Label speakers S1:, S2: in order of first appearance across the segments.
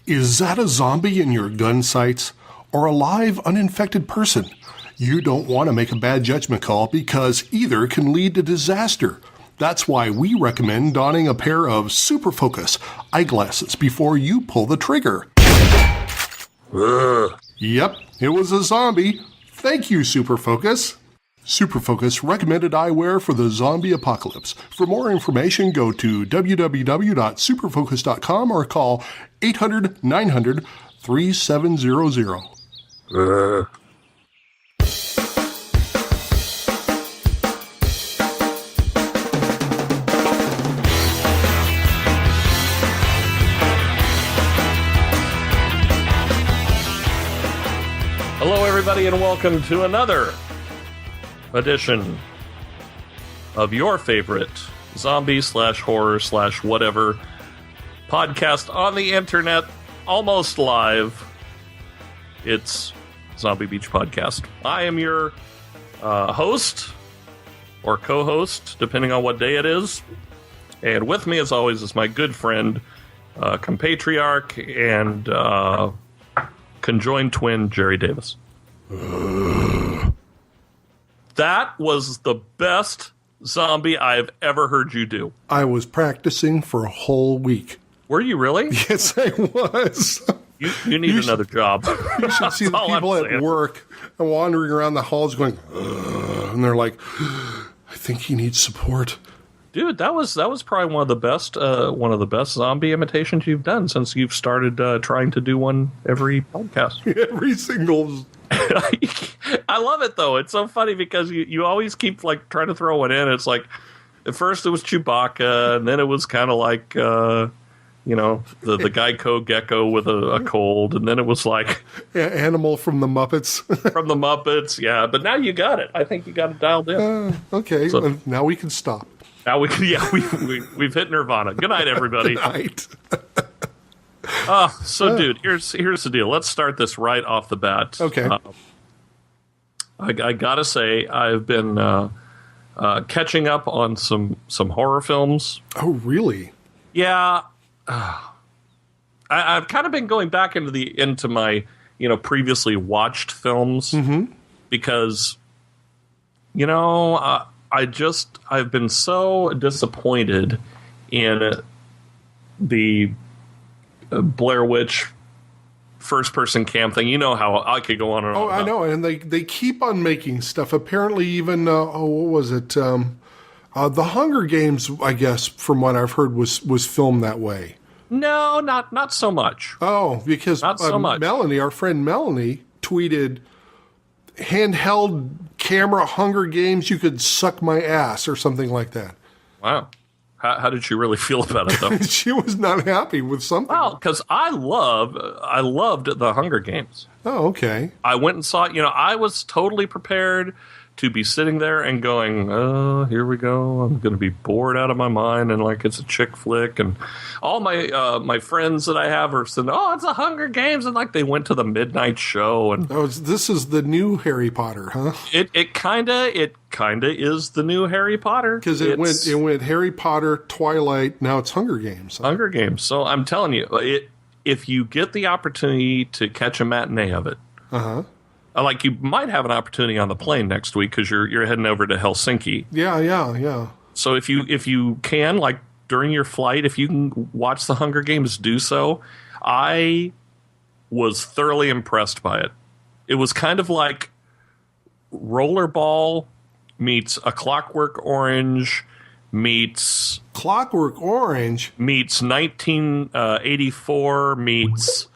S1: Is that a zombie in your gun sights? Or a live, uninfected person? You don't want to make a bad judgment call because either can lead to disaster. That's why we recommend donning a pair of Super Focus eyeglasses before you pull the trigger. Yep, it was a zombie. Thank you, Super Focus. Super Focus recommended eyewear for the zombie apocalypse. For more information, go to www.superfocus.com or call 800-900-3700.
S2: Hello, everybody, and welcome to another edition of your favorite zombie/horror/whatever podcast on the internet, almost live. It's Zombie Beach Podcast. I am your host or co-host, depending on what day it is. And with me, as always, is my good friend, compatriarch, and conjoined twin, Jerry Davis. That was the best zombie I've ever heard you do.
S1: I was practicing for a whole week.
S2: Were you really?
S1: Yes, I was.
S2: You need another job.
S1: You should see the people at work wandering around the halls going, and they're like, I think he needs support.
S2: Dude, that was probably one of the best zombie imitations you've done since you've started trying to do one every podcast.
S1: Every single.
S2: I love it though. It's so funny because you always keep like trying to throw one in. It's like at first it was Chewbacca, and then it was kind of like the Geico gecko with a cold, and then it was like
S1: Animal from the Muppets.
S2: From the Muppets, yeah. But now you got it. I think you got it dialed in.
S1: Okay, so, now we can stop.
S2: Now we can. Yeah, we've hit Nirvana. Good night, everybody.
S1: Good night.
S2: Dude, here's the deal. Let's start this right off the bat.
S1: Okay.
S2: I gotta say, I've been catching up on some horror films.
S1: Oh, really?
S2: Yeah. I've kind of been going back into my previously watched films because I've been so disappointed in the Blair Witch first-person cam thing. You know how I could go on and on.
S1: Oh, I know, and they keep on making stuff. Apparently, even what was it? The Hunger Games, I guess, from what I've heard, was filmed that way.
S2: No, not so much.
S1: Oh, because
S2: not so much.
S1: Melanie, our friend Melanie, tweeted, handheld camera Hunger Games, you could suck my ass, or something like that.
S2: Wow. How did she really feel about it, though?
S1: She was not happy with something.
S2: Well, because I loved the Hunger Games.
S1: Oh, okay.
S2: I went and saw it. I was totally prepared to be sitting there and going, oh, here we go. I'm going to be bored out of my mind, and like it's a chick flick. And all my friends that I have are saying, oh, it's a Hunger Games. And like they went to the midnight show. And
S1: this is the new Harry Potter, huh?
S2: It kind of is the new Harry Potter.
S1: Because it went Harry Potter, Twilight, now it's Hunger Games. Huh?
S2: Hunger Games. So I'm telling you, if you get the opportunity to catch a matinee of it, like you might have an opportunity on the plane next week because you're heading over to Helsinki.
S1: Yeah.
S2: So if you can, like during your flight, if you can watch the Hunger Games, do so. I was thoroughly impressed by it. It was kind of like Rollerball meets A Clockwork Orange meets
S1: Clockwork Orange
S2: meets 1984 meets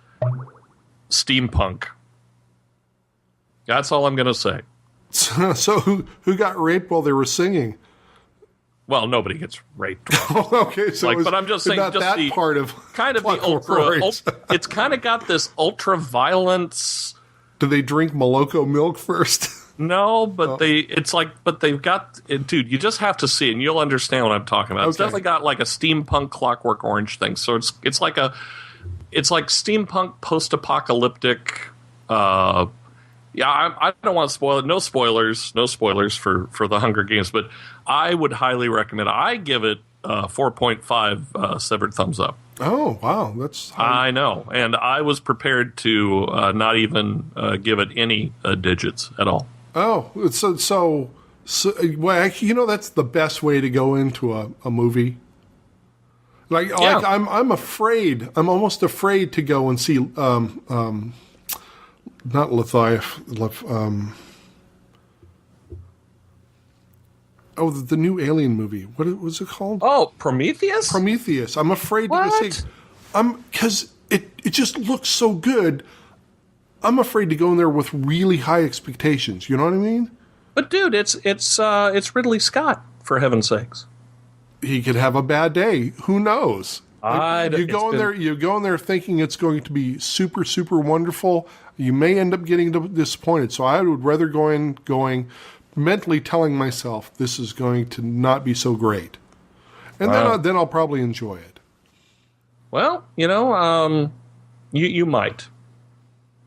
S2: steampunk. That's all I'm going to say.
S1: So who got raped while they were singing?
S2: Well, nobody gets raped.
S1: Okay, so
S2: but I'm just saying,
S1: not
S2: just
S1: that part of
S2: kind of the ultra. It's kind of got this ultra violence.
S1: Do they drink Moloko milk first?
S2: No, but they've got, dude, you just have to see it and you'll understand what I'm talking about. Okay. It's definitely got like a steampunk Clockwork Orange thing. So it's like steampunk post-apocalyptic. I don't want to spoil it. No spoilers for the Hunger Games, but I would highly recommend it. I give it 4.5 severed thumbs up.
S1: Oh, wow. That's
S2: I know, and I was prepared to not even give it any digits at all.
S1: oh, well, you know, that's the best way to go into a movie. Like I'm afraid. I'm almost afraid to go and see not Leviathan. The new Alien movie. What was it called?
S2: Oh, Prometheus?
S1: Prometheus. I'm afraid to go
S2: What?
S1: see. Because it just looks so good. I'm afraid to go in there with really high expectations. You know what I mean?
S2: But dude, it's Ridley Scott, for heaven's sakes.
S1: He could have a bad day. Who knows? You
S2: it's
S1: go in
S2: been-
S1: there. You go in there thinking it's going to be super, super wonderful. You may end up getting disappointed. So I would rather going mentally telling myself this is going to not be so great, and
S2: Wow.
S1: then I'll probably enjoy it.
S2: Well, you might.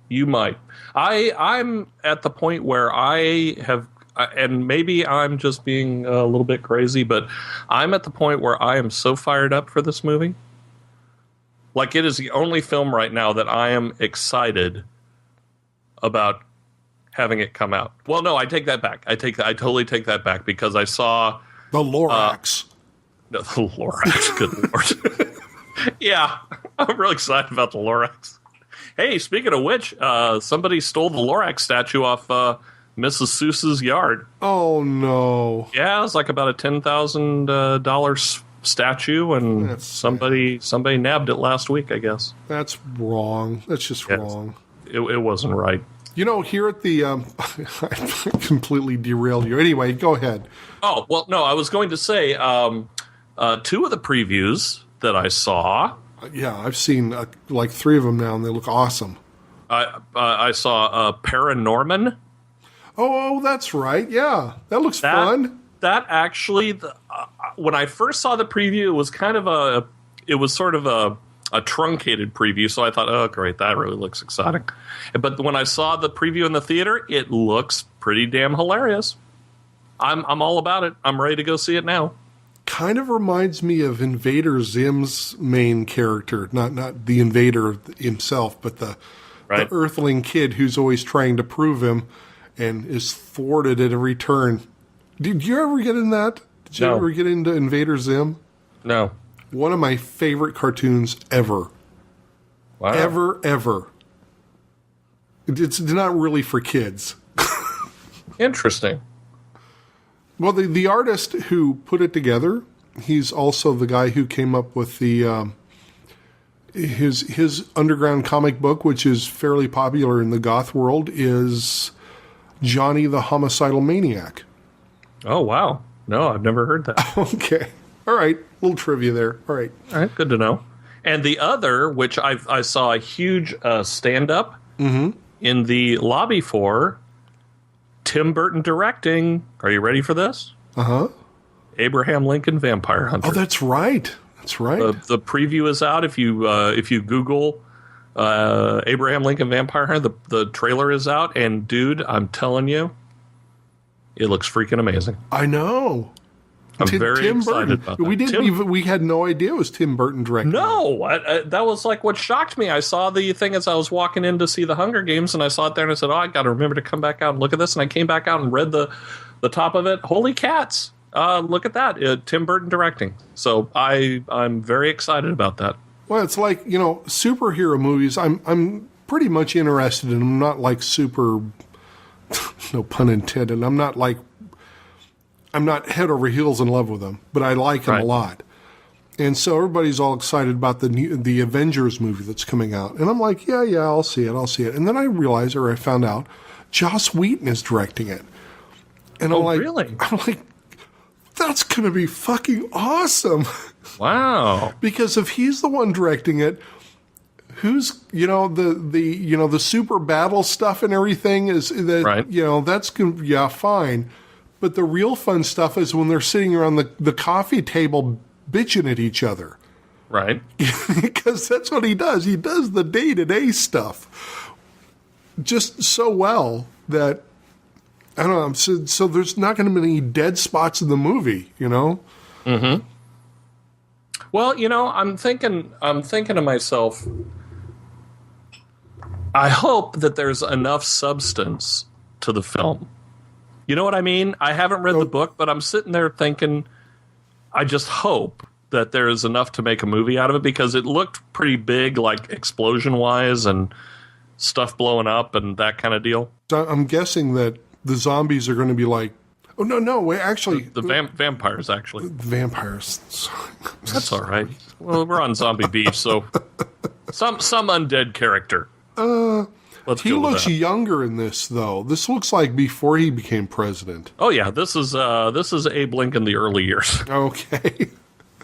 S2: You might. I'm at the point where I have, and maybe I'm just being a little bit crazy, but I'm at the point where I am so fired up for this movie. Like, it is the only film right now that I am excited about having it come out. Well, no, I take that back. I totally take that back, because I saw
S1: The Lorax.
S2: no, the Lorax. Good lord. Yeah, I'm really excited about the Lorax. Hey, speaking of which, somebody stole the Lorax statue off Mrs. Seuss's yard.
S1: Oh no!
S2: Yeah, it was like about a $10,000 statue, and
S1: That's
S2: somebody nabbed it last week, I guess.
S1: That's wrong. That's just
S2: Yes.
S1: wrong.
S2: It wasn't right.
S1: You know, here at the I completely derailed you. Anyway, go ahead.
S2: Oh, well, no, I was going to say two of the previews that I saw.
S1: Yeah, I've seen like 3 of them now, and they look awesome.
S2: I saw Paranorman.
S1: Oh, that's right. Yeah, that looks fun.
S2: That actually, when I first saw the preview, it was kind of it was sort of a truncated preview. So I thought, oh, great, that really looks exciting. But when I saw the preview in the theater, it looks pretty damn hilarious. I'm all about it. I'm ready to go see it now.
S1: Kind of reminds me of Invader Zim's main character, not the invader himself, but the Earthling kid who's always trying to prove him and is thwarted at every turn. Did you ever get in that? Did you
S2: No.
S1: ever get into Invader Zim?
S2: No.
S1: One of my favorite cartoons ever.
S2: Wow.
S1: Ever. It's not really for kids.
S2: Interesting.
S1: Well, the artist who put it together, he's also the guy who came up with the his underground comic book, which is fairly popular in the goth world, is Johnny the Homicidal Maniac.
S2: Oh, wow. No, I've never heard that.
S1: Okay. All right. Little trivia there. All right.
S2: All right, good to know. And the other, which I saw a huge stand-up in the lobby for, Tim Burton directing. Are you ready for this?
S1: Uh-huh.
S2: Abraham Lincoln Vampire Hunter.
S1: Oh, that's right. That's right.
S2: The preview is out. If you Google Abraham Lincoln Vampire Hunter, the trailer is out. And dude, I'm telling you, it looks freaking amazing.
S1: I know.
S2: I'm very excited about that.
S1: We had no idea it was Tim Burton directing.
S2: No, that was like what shocked me. I saw the thing as I was walking in to see the Hunger Games, and I saw it there, and I said, "Oh, I got to remember to come back out and look at this." And I came back out and read the top of it. Holy cats! Look at that, Tim Burton directing. So I'm very excited about that.
S1: Well, it's like, superhero movies. I'm pretty much interested in them. I'm not like super, no pun intended. I'm not head over heels in love with them, but I like them a lot. And so everybody's all excited about the Avengers movie that's coming out. And I'm like, yeah, I'll see it. And then I realized, or I found out, Joss Whedon is directing it. And
S2: Really?
S1: I'm like, that's going to be fucking awesome.
S2: Wow.
S1: Because if he's the one directing it, who's, the super battle stuff and everything is that,
S2: Right.
S1: That's fine. But the real fun stuff is when they're sitting around the coffee table bitching at each other.
S2: Right.
S1: Because that's what he does. He does the day-to-day stuff just so well that, I don't know, so there's not going to be any dead spots in the movie,
S2: Mm-hmm. Well, I'm thinking to myself, I hope that there's enough substance to the film. You know what I mean? I haven't read the book, but I'm sitting there thinking, I just hope that there is enough to make a movie out of it, because it looked pretty big, like explosion-wise and stuff blowing up and that kind of deal.
S1: So I'm guessing that the zombies are going to be like, oh, no, wait, actually.
S2: The vampires, actually.
S1: Vampires.
S2: That's all right. Well, we're on Zombie Beach, so some undead character.
S1: He looks younger in this, though. This looks like before he became president.
S2: Oh yeah, this is Abe Lincoln the early years.
S1: Okay.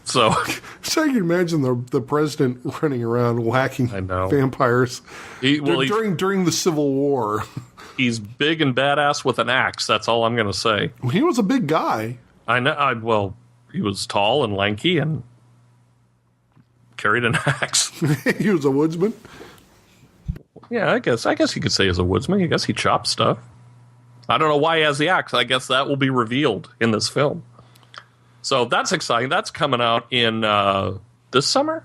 S2: So
S1: I can imagine the president running around whacking vampires during the Civil War.
S2: He's big and badass with an axe. That's all I'm going to say.
S1: He was a big guy.
S2: I know. Well, he was tall and lanky and carried an axe.
S1: He was a woodsman.
S2: Yeah, I guess you could say he's a woodsman. I guess he chopped stuff. I don't know why he has the axe. I guess that will be revealed in this film. So that's exciting. That's coming out in this summer.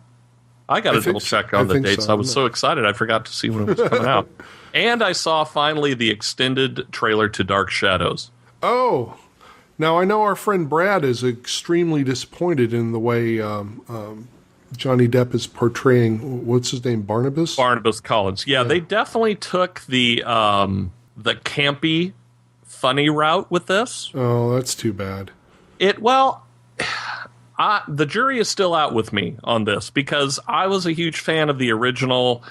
S2: I got to double check on the dates. I was so excited I forgot to see when it was coming out. And I saw finally the extended trailer to Dark Shadows.
S1: Oh, now I know our friend Brad is extremely disappointed in the way Johnny Depp is portraying, what's his name, Barnabas?
S2: Barnabas Collins. Yeah, they definitely took the campy, funny route with this.
S1: Oh, that's too bad.
S2: The jury is still out with me on this, because I was a huge fan of the original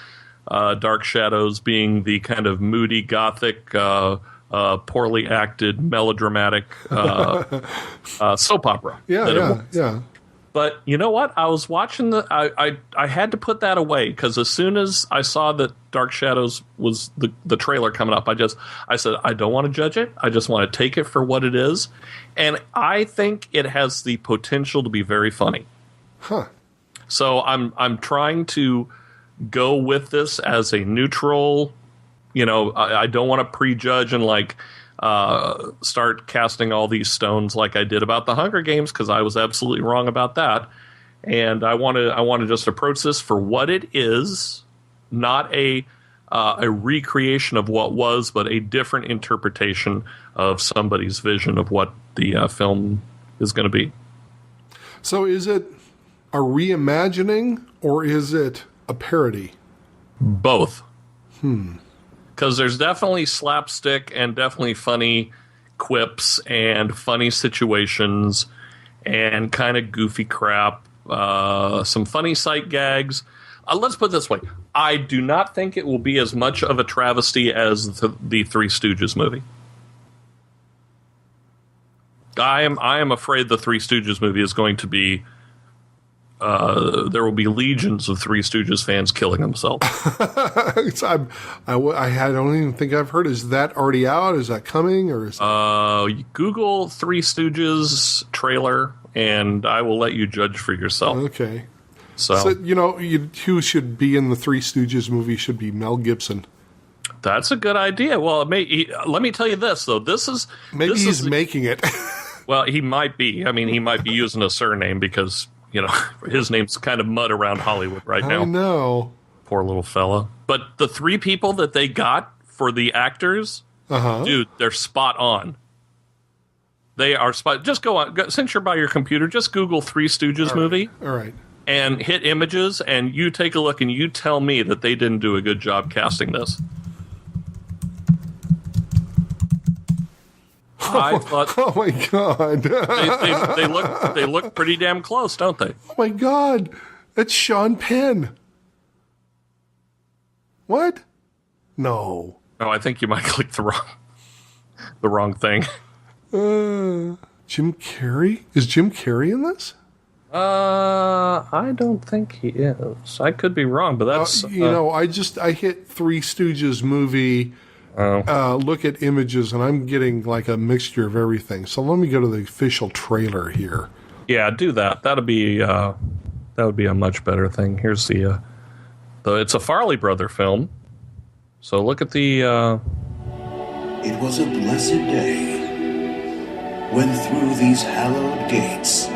S2: Dark Shadows, being the kind of moody, gothic, poorly acted, melodramatic soap opera.
S1: Yeah.
S2: But you know what? I was watching I had to put that away, because as soon as I saw that Dark Shadows was the trailer coming up, I said, I don't want to judge it. I just want to take it for what it is. And I think it has the potential to be very funny.
S1: Huh.
S2: So I'm trying to go with this as a neutral, I don't want to prejudge and start casting all these stones like I did about the Hunger Games, because I was absolutely wrong about that. And I want to just approach this for what it is, not a recreation of what was, but a different interpretation of somebody's vision of what the film is going to be.
S1: So is it a reimagining or is it a parody?
S2: Both. Because there's definitely slapstick and definitely funny quips and funny situations and kind of goofy crap, some funny sight gags. Let's put it this way. I do not think it will be as much of a travesty as the Three Stooges movie. I am afraid the Three Stooges movie is going to be... there will be legions of Three Stooges fans killing themselves.
S1: I don't even think I've heard. Is that already out? Is that coming? Or is
S2: you Google Three Stooges trailer, and I will let you judge for yourself.
S1: Okay.
S2: So
S1: who should be in the Three Stooges movie should be Mel Gibson.
S2: That's a good idea. Well, let me tell you this, though. Maybe
S1: he's making it.
S2: Well, he might be. I mean, he might be using a surname because... his name's kind of mud around Hollywood right now.
S1: I know.
S2: Poor little fella. But the three people that they got for the actors, dude, they're spot on. They are spot. Just go on. Since you're by your computer, just Google Three Stooges movie.
S1: All right.
S2: And hit images, and you take a look, and you tell me that they didn't do a good job casting this. I thought,
S1: oh my god!
S2: they look pretty damn close, don't they?
S1: Oh my god, that's Sean Penn. What? No.
S2: Oh, I think you might click the wrong thing.
S1: Jim Carrey? Is Jim Carrey in this?
S2: I don't think he is. I could be wrong, but that's
S1: I hit Three Stooges movie. Look at images, and I'm getting like a mixture of everything. So let me go to the official trailer here.
S2: Yeah, do that. That would be a much better thing. Here's it's a Farley Brother film. So look at the.
S3: It was a blessed day when through these hallowed gates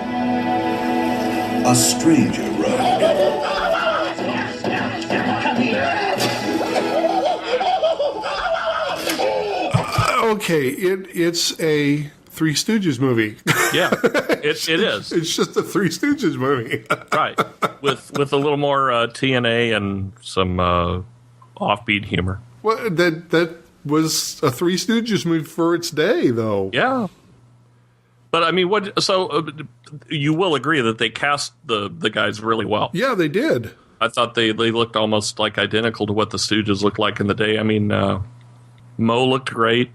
S3: A stranger arrived.
S1: Okay, it's a Three Stooges movie.
S2: Yeah, it is.
S1: It's just a Three Stooges movie.
S2: Right, with a little more TNA and some offbeat humor.
S1: Well, that was a Three Stooges movie for its day, though.
S2: Yeah, but I mean, what? So you will agree that they cast the guys really well.
S1: Yeah, they did.
S2: I thought they looked almost like identical to what the Stooges looked like in the day. I mean, Mo looked great.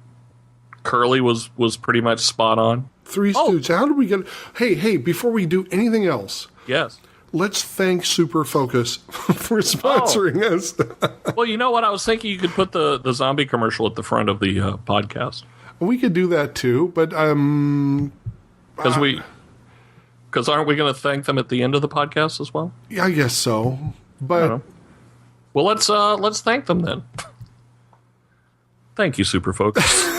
S2: Curly was pretty much spot on.
S1: Three Stooges. How did we get? Hey! Before we do anything else,
S2: Yes.
S1: let's thank Super Focus for sponsoring us.
S2: Well, you know what? I was thinking you could put the zombie commercial at the front of the podcast.
S1: We could do that too, but
S2: Because aren't we going to thank them at the end of the podcast as well?
S1: yeah, I guess so. But
S2: Well, let's thank them then. Thank you, Super Focus.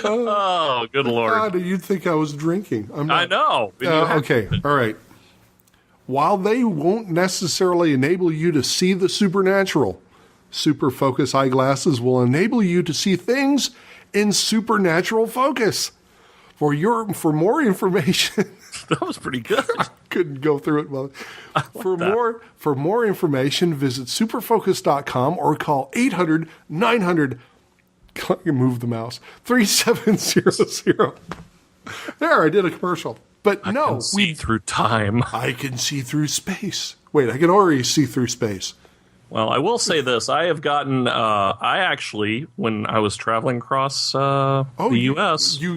S2: Oh, good Lord.
S1: God, you'd think I was drinking. I'm not.
S2: I know. You have
S1: Okay,
S2: to.
S1: all right. While they won't necessarily enable you to see the supernatural, Super Focus eyeglasses will enable you to see things in supernatural focus. For more information,
S2: That was pretty good.
S1: couldn't go through it well. For more information, visit superfocus.com or call 800-900. Move the mouse 3700. There, I did a commercial. But no,
S2: See through time.
S1: I can see through space. Wait, I can already see through space.
S2: Well, I will say this. I have gotten, I actually, when I was traveling across the U.S.
S1: Did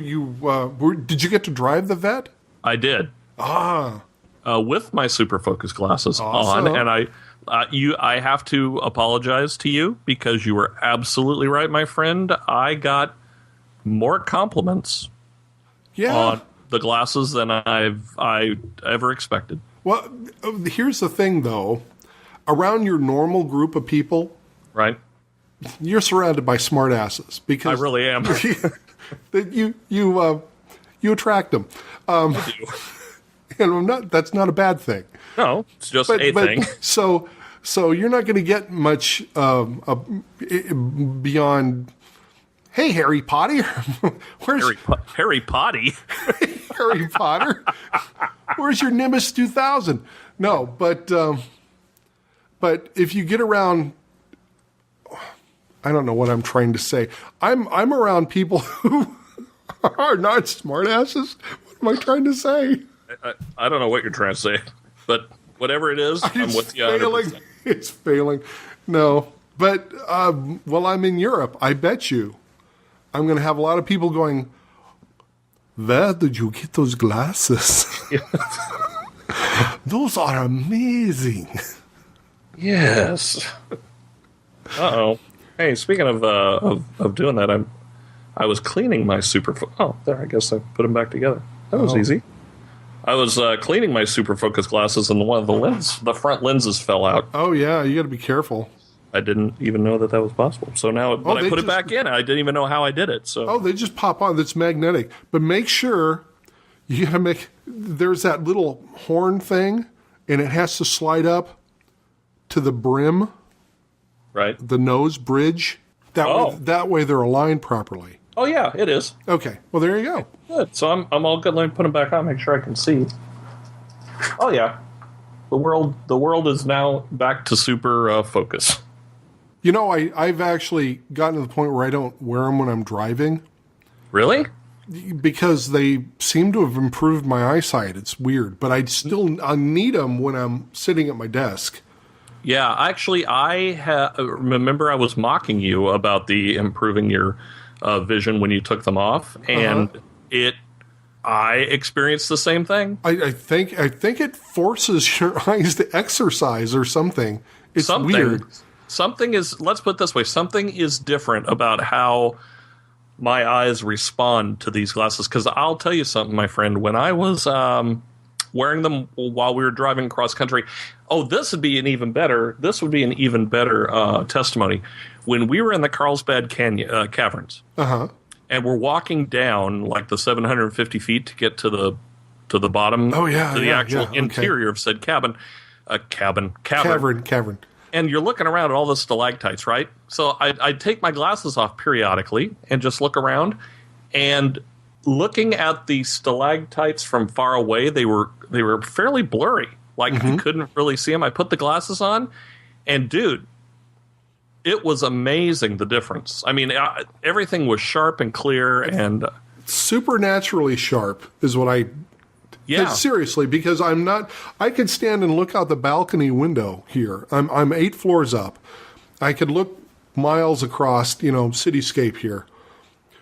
S1: you get to drive the vet?
S2: I did. With my super focus glasses
S1: Awesome.
S2: on, and I have to apologize to you because you were absolutely right, my friend. I got more compliments
S1: Yeah.
S2: on the glasses than I ever expected.
S1: Well, here's the thing, though. Around your normal group of people,
S2: Right?
S1: you're surrounded by smartasses
S2: I
S1: because
S2: really am.
S1: that you attract them. And that's not a bad thing.
S2: No, it's just a thing.
S1: So you're not going to get much beyond. Hey, Harry Potter, where's
S2: Harry Potty.
S1: Harry Potter? Where's your Nimbus 2000? No, but if you get around, I don't know what I'm trying to say. I'm around people who are not smartasses. What am I trying to say?
S2: I don't know what you're trying to say, but whatever it is, I'm
S1: It's
S2: with you.
S1: failing.
S2: 100%.
S1: It's failing. No, but while I'm in Europe, I bet you I'm going to have a lot of people going, where did you get those glasses? Those are amazing.
S2: Yes. Uh-oh. Hey, speaking of doing that, I was cleaning my Oh, there. I guess I put them back together. That was easy. I was cleaning my super focus glasses, and one of the front lenses fell out.
S1: Oh, yeah, you got to be careful.
S2: I didn't even know that was possible. So now, when I
S1: they
S2: put it
S1: just-
S2: back in, I didn't even know how I did it. So
S1: Oh, they just pop on. That's magnetic. But make sure you got to there's that little horn thing, and it has to slide up to the brim,
S2: right.
S1: the nose bridge. That way they're aligned properly.
S2: Oh yeah, it is.
S1: Okay. Well, there you go.
S2: Good. So I'm all good. Let me put them back on. Make sure I can see. Oh yeah, the world is now back to super focus.
S1: You know, I've actually gotten to the point where I don't wear them when I'm driving
S2: Really?
S1: because they seem to have improved my eyesight. It's weird, but I need them when I'm sitting at my desk.
S2: Yeah. Actually, I remember I was mocking you about the improving your vision when you took them off, and I experienced the same thing.
S1: I think it forces your eyes to exercise or something. It's weird.
S2: Something is, let's put it this way, something is different about how my eyes respond to these glasses. Because I'll tell you something, my friend, when I was wearing them while we were driving cross country, this would be an even better testimony. When we were in the Carlsbad Caverns, and we're walking down like the 750 feet to get to the bottom.
S1: Oh, yeah,
S2: to the
S1: yeah,
S2: actual
S1: yeah, okay.
S2: interior of said cavern.
S1: Cavern.
S2: And you're looking around at all the stalactites, right? So I'd take my glasses off periodically and just look around. And looking at the stalactites from far away, they were fairly blurry. Like I couldn't really see them. I put the glasses on, and dude, it was amazing the difference. I mean, everything was sharp and clear, and
S1: Supernaturally sharp is what I...
S2: yeah,
S1: Seriously, because I could stand and look out the balcony window here. I'm 8 floors up. I could look miles across, cityscape here.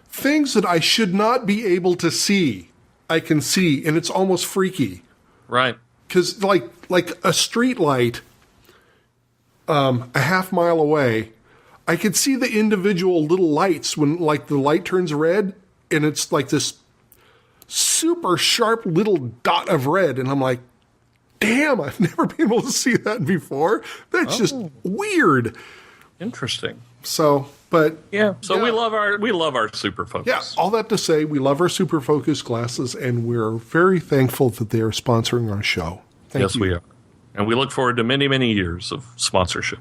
S1: Things that I should not be able to see, I can see, and it's almost freaky.
S2: right.
S1: Because like a street light, a half mile away, I could see the individual little lights when like the light turns red, and it's like this super sharp little dot of red, and I'm like, damn, I've never been able to see that before. That's just weird.
S2: Interesting.
S1: So, but
S2: Yeah. So
S1: Yeah.
S2: we love our super focus.
S1: yeah, all that to say, we love our super focus glasses, and we're very thankful that they are sponsoring our show. Thank
S2: Yes,
S1: you.
S2: we are. And we look forward to many, many years of sponsorship.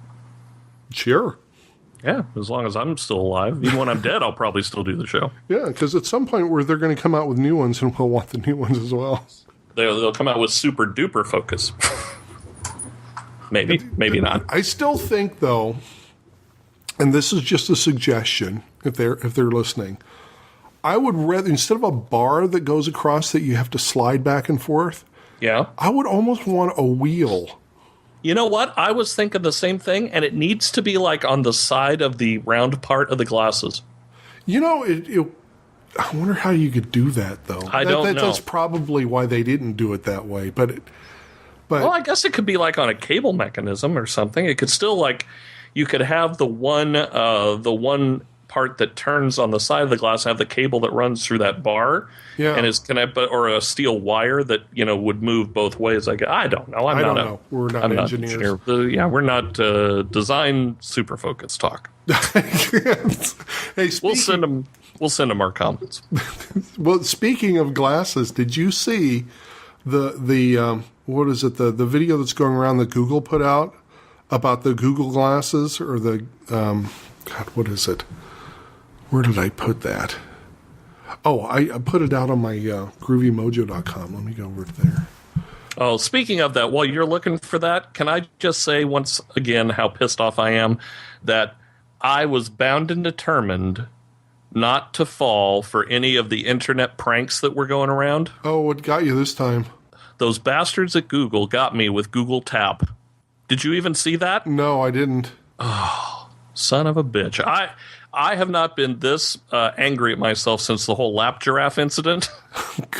S1: Sure.
S2: Yeah, as long as I'm still alive. Even when I'm dead, I'll probably still do the show.
S1: Yeah, because at some point where they're going to come out with new ones, and we'll want the new ones as well.
S2: They'll come out with super duper focus. Maybe not.
S1: I still think, though, and this is just a suggestion, if they're listening, I would rather, instead of a bar that goes across that you have to slide back and forth,
S2: Yeah.
S1: I would almost want a wheel.
S2: You know what? I was thinking the same thing, and it needs to be like on the side of the round part of the glasses.
S1: I wonder how you could do that, though.
S2: I don't know.
S1: That's probably why they didn't do it that way. But
S2: Well, I guess it could be like on a cable mechanism or something. It could still you could have the one part that turns on the side of the glass, have the cable that runs through that bar,
S1: Yeah.
S2: and is connected, or a steel wire that would move both ways. I don't know.
S1: I don't know. We're not
S2: I'm
S1: engineers.
S2: Not engineer. We're not design super focus talk.
S1: Hey,
S2: We'll send them our comments.
S1: well, speaking of glasses, did you see the what is it, the video that's going around that Google put out about the Google glasses, or the God, what is it? Where did I put that? Oh, I put it out on my groovymojo.com. Let me go over there.
S2: Oh, speaking of that, while you're looking for that, can I just say once again how pissed off I am that I was bound and determined not to fall for any of the internet pranks that were going around.
S1: Oh, what got you this time?
S2: Those bastards at Google got me with Google Tap. Did you even see that?
S1: No, I didn't.
S2: Son of a bitch. I have not been this angry at myself since the whole lap giraffe incident.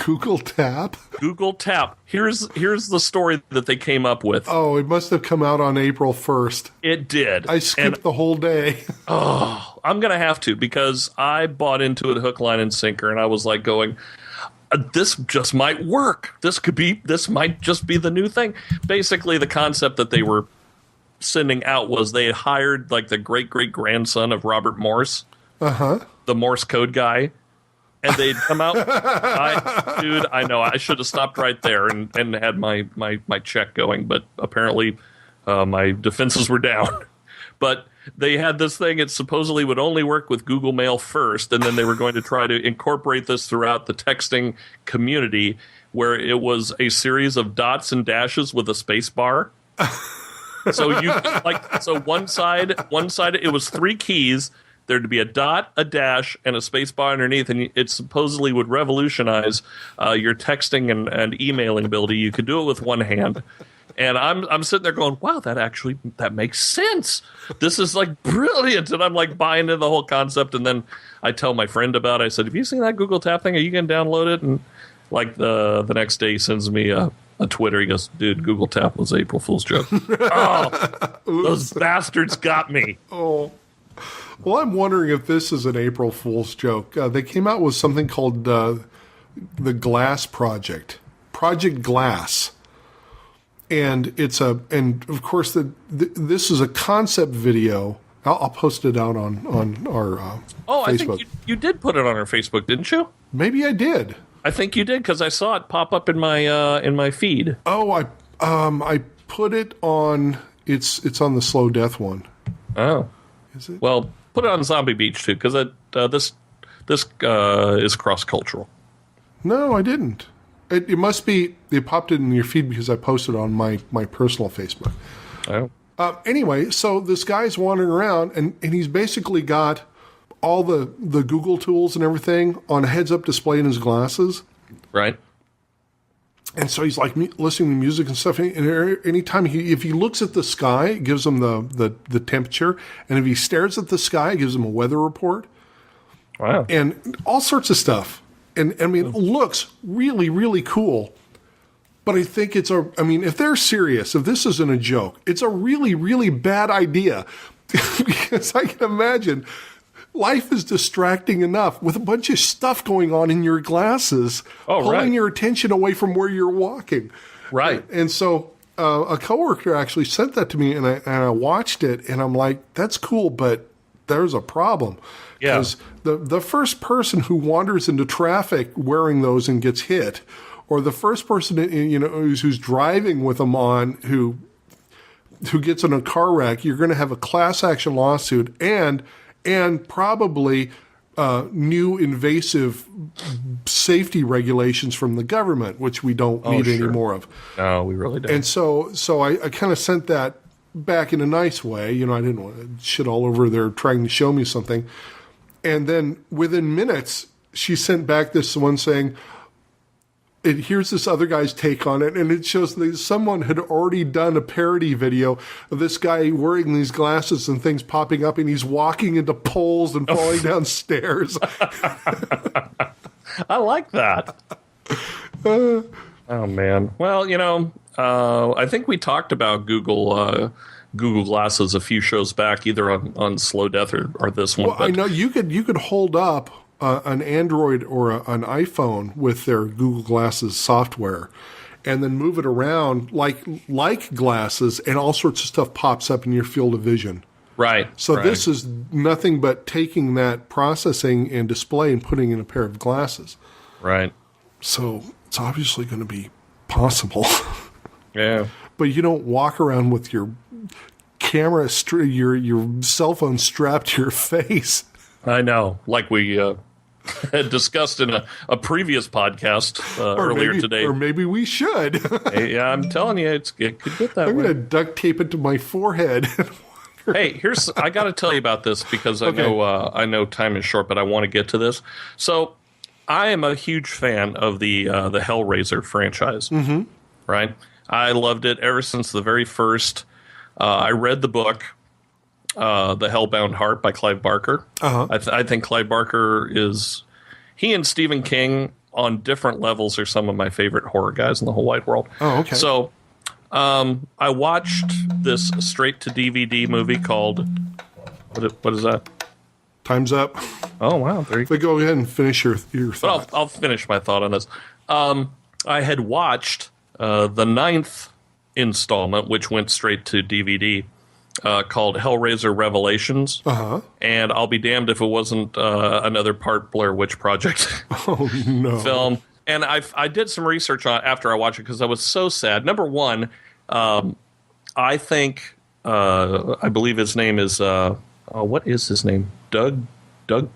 S1: Google Tap?
S2: Google Tap. Here's the story that they came up with.
S1: Oh, it must have come out on April 1st.
S2: It did.
S1: I skipped the whole day.
S2: I'm going to have to, because I bought into it hook, line, and sinker, and I was like going, this just might work. This might just be the new thing. Basically, the concept that they were sending out was they had hired like the great-great-grandson of Robert Morse, the Morse code guy, and they'd come out. I know, I should have stopped right there and had my check going, but apparently my defenses were down. But they had this thing. It supposedly would only work with Google Mail first, and then they were going to try to incorporate this throughout the texting community, where it was a series of dots and dashes with a space bar. So one side it was 3 keys. There'd be a dot, a dash, and a space bar underneath, and it supposedly would revolutionize your texting and emailing ability. You could do it with one hand. And I'm sitting there going, wow, that makes sense. This is like brilliant. And I'm like buying into the whole concept. And then I tell my friend about it. I said, have you seen that Google Tap thing? Are you going to download it? And like the next day he sends me a Twitter. He goes, dude, Google Tap was an April Fool's joke. Oh, those bastards got me.
S1: Oh. Well, I'm wondering if this is an April Fool's joke. They came out with something called the Glass Project. Project Glass. And of course, this is a concept video I'll post it out on our
S2: Oh, I
S1: Facebook.
S2: think you did put it on our Facebook, didn't you?
S1: Maybe I did.
S2: I think you did because I saw it pop up in my feed.
S1: Oh, I put it on. It's on the slow death one.
S2: Oh,
S1: Is it?
S2: well, put it on Zombie Beach too because this is cross cultural.
S1: No, I didn't. It must be. It popped it in your feed because I posted on my personal Facebook.
S2: Oh,
S1: Anyway, so this guy's wandering around, and he's basically got all the Google tools and everything on a heads-up display in his glasses.
S2: right.
S1: And so he's like listening to music and stuff. And anytime if he looks at the sky, it gives him the temperature. And if he stares at the sky, it gives him a weather report
S2: Wow.
S1: and all sorts of stuff. And I mean, it looks really, really cool. But I think if they're serious, if this isn't a joke, it's a really, really bad idea. Because I can imagine life is distracting enough with a bunch of stuff going on in your glasses, pulling
S2: right.
S1: your attention away from where you're walking.
S2: Right.
S1: And so a coworker actually sent that to me, and I watched it, and I'm like, that's cool, but there's a problem.
S2: Yeah.
S1: Because the first person who wanders into traffic wearing those and gets hit, or the first person who's driving with them on who gets in a car wreck, you're going to have a class action lawsuit and probably new invasive safety regulations from the government, which we don't need any
S2: sure.
S1: more of.
S2: No, we really don't.
S1: And so I kind of sent that back in a nice way. I didn't want to shit all over there trying to show me something. And then within minutes, she sent back this one saying, here's this other guy's take on it, and it shows that someone had already done a parody video of this guy wearing these glasses and things popping up, and he's walking into poles and falling down stairs.
S2: I like that. Oh man. Well, I think we talked about Google Glasses a few shows back, either on Slow Death or this one.
S1: Well, I know you could hold up an Android or an iPhone with their Google Glasses software, and then move it around like glasses, and all sorts of stuff pops up in your field of vision.
S2: Right.
S1: So
S2: right.
S1: this is nothing but taking that processing and display and putting in a pair of glasses.
S2: Right.
S1: So it's obviously going to be possible.
S2: Yeah.
S1: But you don't walk around with your camera, your cell phone strapped to your face.
S2: I know. Like we had discussed in a previous podcast earlier today.
S1: Or maybe we should.
S2: Hey, I'm telling you, it could get that
S1: I'm
S2: way.
S1: going to duct tape it to my forehead.
S2: Hey, I got to tell you about this because I know time is short, but I want to get to this. So, I am a huge fan of the Hellraiser franchise. Mm-hmm. Right, I loved it ever since the very first. I read the book, The Hellbound Heart by Clive Barker.
S1: Uh-huh.
S2: I think Clive Barker he and Stephen King on different levels are some of my favorite horror guys in the whole wide world.
S1: Oh, okay.
S2: So, I watched this straight to DVD movie called what is that?
S1: Time's up.
S2: Oh wow, there you go.
S1: But go ahead and finish your thought.
S2: But I'll finish my thought on this. I had watched the 9th installment, which went straight to DVD, called Hellraiser Revelations.
S1: Uh-huh.
S2: And I'll be damned if it wasn't another part Blair Witch Project
S1: Oh, no.
S2: film. And I did some research on it after I watched it because I was so sad. Number one, I think I believe his name is what is his name? Doug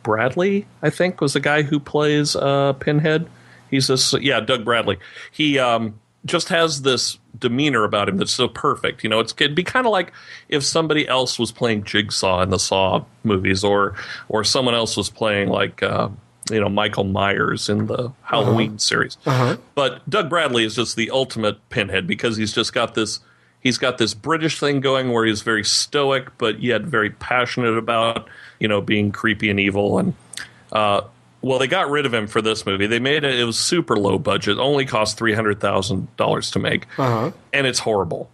S2: Bradley, I think, was the guy who plays Pinhead. He's Doug Bradley. He just has this demeanor about him that's so perfect. It'd be kind of like if somebody else was playing Jigsaw in the Saw movies, or someone else was playing like Michael Myers in the Halloween series.
S1: Uh-huh.
S2: But Doug Bradley is just the ultimate Pinhead because he's just got this. He's got this British thing going where he's very stoic, but yet very passionate about being creepy and evil. And well, they got rid of him for this movie. They made it. It was super low budget. Only cost $300,000 to make,
S1: Uh-huh.
S2: and it's horrible.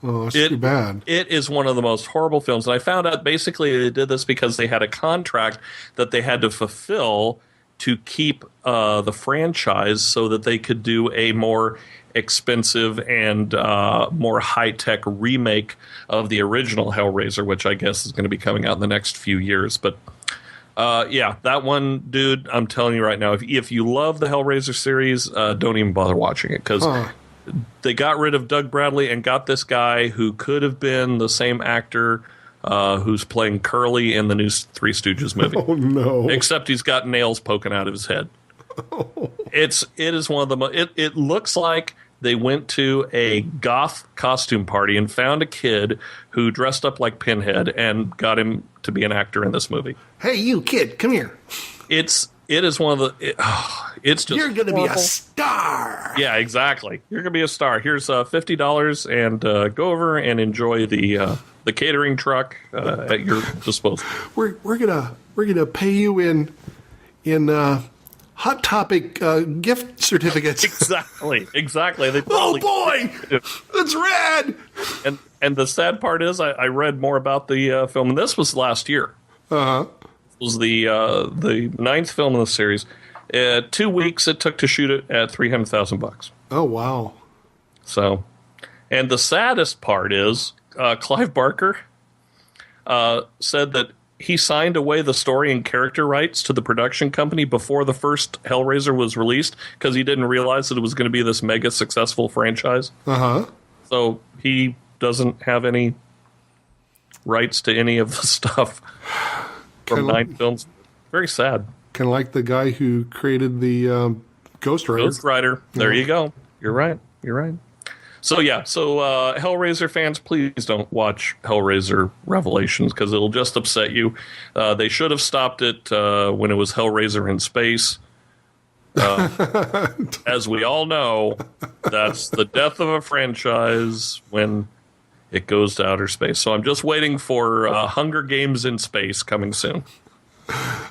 S1: Oh, that's too bad.
S2: It is one of the most horrible films. And I found out basically they did this because they had a contract that they had to fulfill to keep the franchise so that they could do a more expensive and more high-tech remake of the original Hellraiser, which I guess is going to be coming out in the next few years. But yeah, that one, dude, I'm telling you right now, if you love the Hellraiser series, don't even bother watching it, because they got rid of Doug Bradley and got this guy who could have been the same actor who's playing Curly in the new Three Stooges movie.
S1: Oh, no.
S2: Except he's got nails poking out of his head. It is one of the it looks like they went to a goth costume party and found a kid who dressed up like Pinhead and got him to be an actor in this movie.
S1: Hey, you kid, come here.
S2: It is one of the it's just
S1: You're going to be a
S2: horrible.
S1: star.
S2: Yeah, exactly. You're gonna be a star. Here's $50 and go over and enjoy the catering truck at your disposal.
S1: We're gonna pay you in Hot Topic gift certificates.
S2: Exactly. They
S1: Oh
S2: probably,
S1: boy, that's rad.
S2: and the sad part is I read more about the film, and this was last year.
S1: Uh huh.
S2: It was the ninth film in the series. 2 weeks it took to shoot it at $300,000.
S1: Oh wow.
S2: So, and the saddest part is Clive Barker said that he signed away the story and character rights to the production company before the first Hellraiser was released, because he didn't realize that it was going to be this mega successful franchise.
S1: Uh huh.
S2: So he doesn't have any rights to any of the stuff from
S1: Kinda-
S2: 9 films. Very sad.
S1: Kind of like the guy who created the Ghost Rider.
S2: Ghost Rider. There you go. You're right. So yeah, Hellraiser fans, please don't watch Hellraiser Revelations, because it'll just upset you. They should have stopped it when it was Hellraiser in space. As we all know, that's the death of a franchise when it goes to outer space. So I'm just waiting for Hunger Games in space coming soon.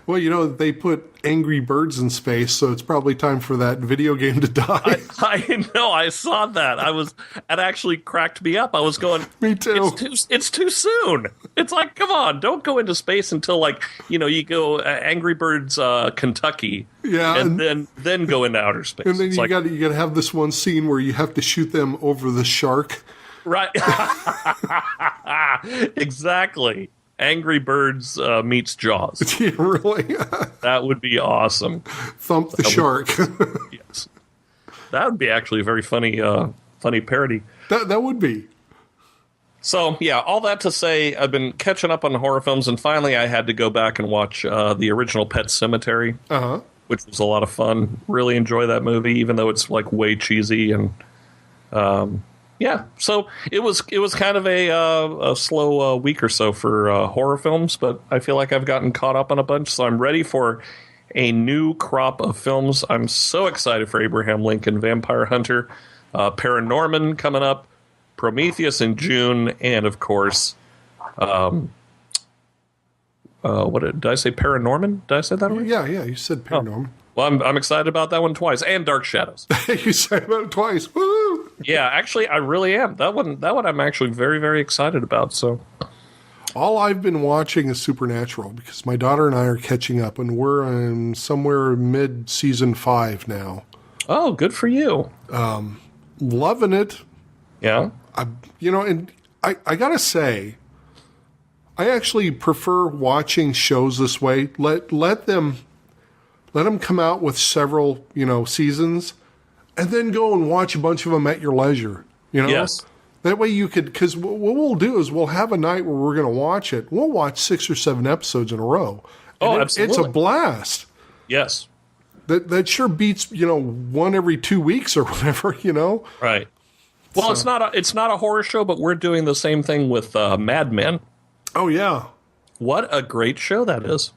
S1: Well, you know, they put Angry Birds in space, so it's probably time for that video game to die.
S2: I know. I saw that. It actually cracked me up. I was going,
S1: Me too.
S2: It's too soon. It's like, come on, don't go into space until, like, you go Angry Birds Kentucky,
S1: Yeah,
S2: and then go into outer space.
S1: And then
S2: It's
S1: you
S2: like,
S1: got to have this one scene where you have to shoot them over the shark.
S2: right? Exactly. Angry Birds meets Jaws.
S1: Yeah, really.
S2: That would be awesome.
S1: Thump the shark.
S2: Yes, that would be actually a very funny parody.
S1: That would be.
S2: So, yeah, all that to say, I've been catching up on horror films, and finally I had to go back and watch the original Pet Sematary, which was a lot of fun. Really enjoy that movie, even though it's, like, way cheesy. And, yeah, so it was kind of a slow week or so for horror films, but I feel like I've gotten caught up on a bunch, so I'm ready for a new crop of films. I'm so excited for Abraham Lincoln, Vampire Hunter, Paranorman coming up, Prometheus in June, and of course, what did I say? Paranorman? Did I say that right?
S1: Yeah, you said Paranormal.
S2: Well, I'm excited about that one twice, and Dark Shadows.
S1: You said about it twice. Woo!
S2: Yeah, actually, I really am. That one I'm actually very, very excited about. So,
S1: All I've been watching is Supernatural because my daughter and I are catching up, and we're in somewhere mid-season 5 now.
S2: oh, good for you.
S1: Loving it.
S2: Yeah.
S1: And I gotta say, I actually prefer watching shows this way. Let them come out with several, seasons, and then go and watch a bunch of them at your leisure.
S2: Yes.
S1: That way you could, because what we'll do is we'll have a night where we're going to watch it. We'll watch 6 or 7 episodes in a row. And
S2: absolutely.
S1: It's a blast.
S2: Yes.
S1: That sure beats, one every 2 weeks or whatever,
S2: Right. Well, it's not a horror show, but we're doing the same thing with Mad Men.
S1: Oh, yeah.
S2: What a great show that is.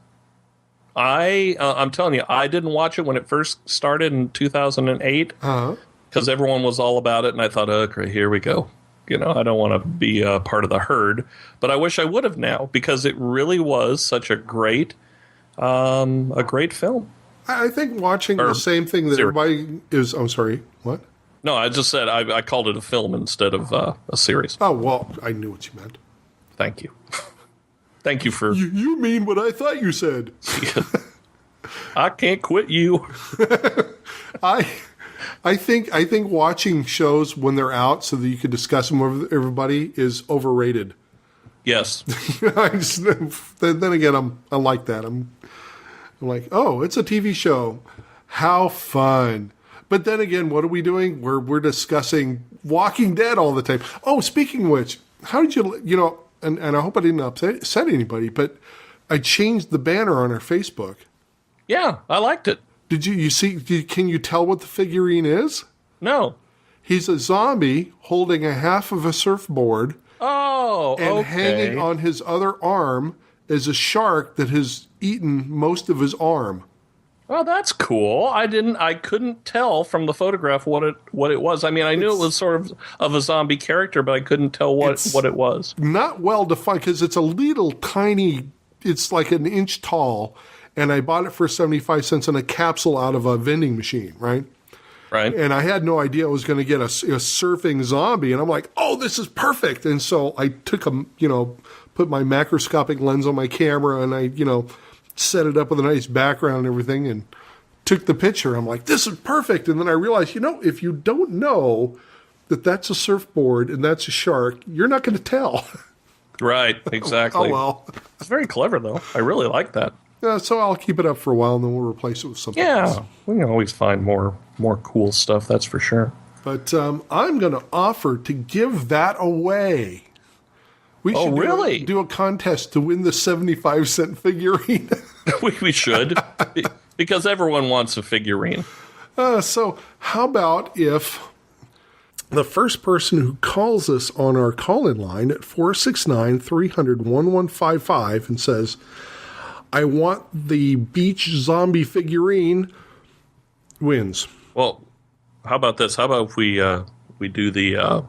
S2: I'm telling you, I didn't watch it when it first started in 2008 because everyone was all about it, and I thought, okay, here we go. I don't want to be a part of the herd, but I wish I would have now because it really was such a great film.
S1: I think watching the same thing that everybody is. I'm sorry, what?
S2: No, I just said I called it a film instead of a series.
S1: Oh, well, I knew what you meant.
S2: Thank you. Thank you for...
S1: You mean what I thought you said.
S2: I can't quit you.
S1: I I think watching shows when they're out so that you can discuss them with everybody is overrated.
S2: Yes.
S1: Then again, I like that. I'm like, oh, it's a TV show. How fun. But then again, what are we doing? We're discussing Walking Dead all the time. Oh, speaking of which, how did you and I hope I didn't upset anybody, but I changed the banner on our Facebook.
S2: Yeah, I liked it.
S1: Did you see, can you tell what the figurine is?
S2: No.
S1: He's a zombie holding a half of a surfboard.
S2: Oh,
S1: And
S2: okay.
S1: hanging on his other arm is a shark that has eaten most of his arm.
S2: Well, that's cool. I couldn't tell from the photograph what it was. I mean, I knew it was sort of a zombie character, but I couldn't tell what it was.
S1: Not well defined because it's a little tiny, it's like an inch tall, and I bought it for 75 cents in a capsule out of a vending machine, right?
S2: Right.
S1: And I had no idea I was going to get a surfing zombie. And I'm like, oh, this is perfect. And so I took put my macroscopic lens on my camera and I, set it up with a nice background and everything and took the picture. I'm like, this is perfect. And then I realized, if you don't know that that's a surfboard and that's a shark, you're not going to tell.
S2: Right. Exactly.
S1: Oh, well.
S2: It's very clever, though. I really like that.
S1: Yeah, so I'll keep it up for a while and then we'll replace it with something else.
S2: Yeah. We can always find more cool stuff. That's for sure.
S1: But I'm going to offer to give that away. We should
S2: really?
S1: do a contest to win the 75-cent figurine.
S2: We should. Because everyone wants a figurine.
S1: So how about if the first person who calls us on our call-in line at 469-300-1155 and says, I want the beach zombie figurine, wins.
S2: Well, how about this? How about if we do the